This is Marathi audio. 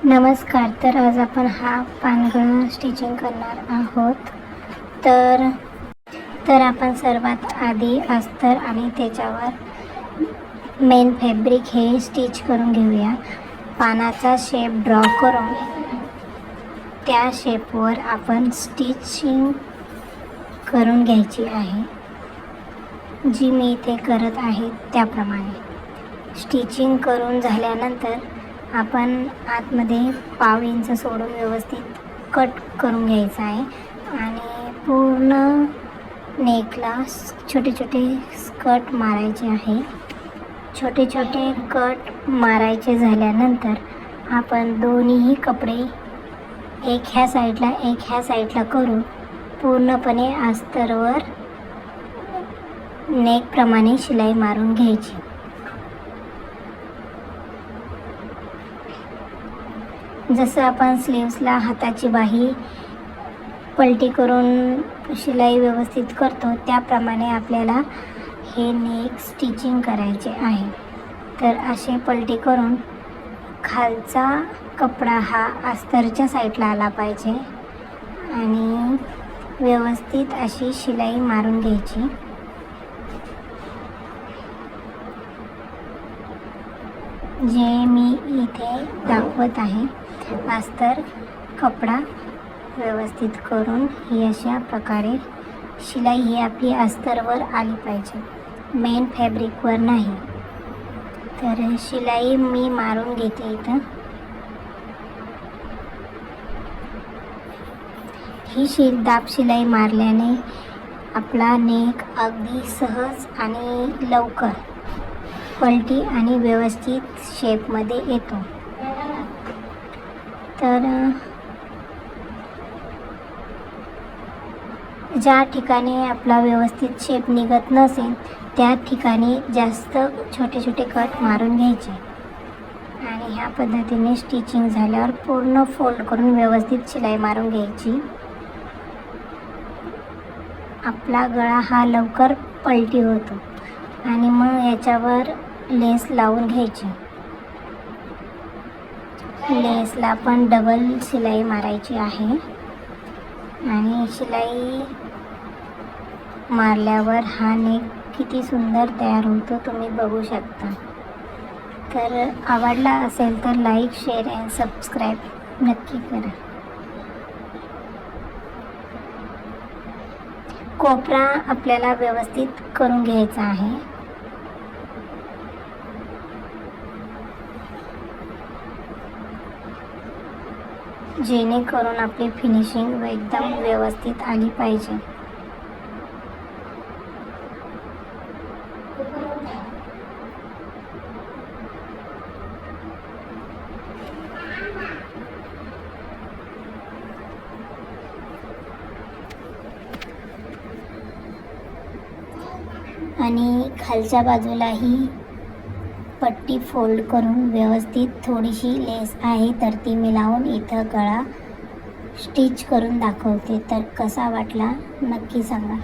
नमस्कार. तर आज आपण हा पानगळा स्टिचिंग करणार आहोत. तर आपण सर्वात आधी अस्तर आणि त्याच्यावर मेन फॅब्रिक हे स्टिच करून घेऊया. पानाचा शेप ड्रॉ करून त्या शेपवर आपण स्टिचिंग करून घ्यायची आहे, जी मी इथे करत आहे त्याप्रमाणे. स्टिचिंग करून झाल्यानंतर आपण आतमध्ये पाव इंच सोडून व्यवस्थित कट करून घ्यायचं आहे आणि पूर्ण नेकला छोटे छोटे कट मारायचे आहे. छोटे छोटे कट मारायचे झाल्यानंतर आपण दोन्हीही कपडे एक ह्या साईडला करून पूर्णपणे अस्तरवर नेकप्रमाणे शिलाई मारून घ्यायची. जसं आपण स्लीव्सला हाताची बाही पलटी करून शिलाई व्यवस्थित करतो त्याप्रमाणे आपल्याला हे नेक स्टिचिंग करायचे आहे. तर असे पलटी करून खालचा कपडा हा अस्तरच्या साईडला आला पाहिजे आणि व्यवस्थित अशी शिलाई मारून घ्यायची. जे मी इथे दाखवत आहे, अस्तर कपडा व्यवस्थित करून ही अशा प्रकारे शिलाई ही आपली अस्तरवर आली पाहिजे, मेन फॅब्रिकवर नाही. तर शिलाई मी मारून घेते इथं. ही दाब शिलाई मारल्याने आपला नेक अगदी सहज आणि लवकर पलटी आणि व्यवस्थित शेपमध्ये येतो. तर ज्या ठिकाणी आपला व्यवस्थित शेप निघत नसेल त्या ठिकाणी जास्त छोटे छोटे कट मारून घ्यायचे आणि ह्या पद्धतीने स्टिचिंग झाल्यावर पूर्ण फोल्ड करून व्यवस्थित शिलाई मारून घ्यायची. आपला गळा हा लवकर पलटी होतो आणि मग याच्यावर लेस लावून घ्यायची. लेसला पण डबल शिलाई मारायची आहे आणि शिलाई मारल्यावर हा नेक किती सुंदर तयार होतो तुम्ही बघू शकता. तर आवडला असेल तर लाईक, शेअर अँड सबस्क्राईब नक्की करा. कोपरा आपल्याला व्यवस्थित करून घ्यायचा आहे. जेणेकरून आपली फिनिशिंग एकदम व्यवस्थित आली पाहिजे. आणि खालच्या बाजूलाही पट्टी फोल्ड करून व्यवस्थित थोडीशी लेस आहे तर ती मी लावून इथं गळा स्टिच करून दाखवते. तर कसा वाटला नक्की सांगा.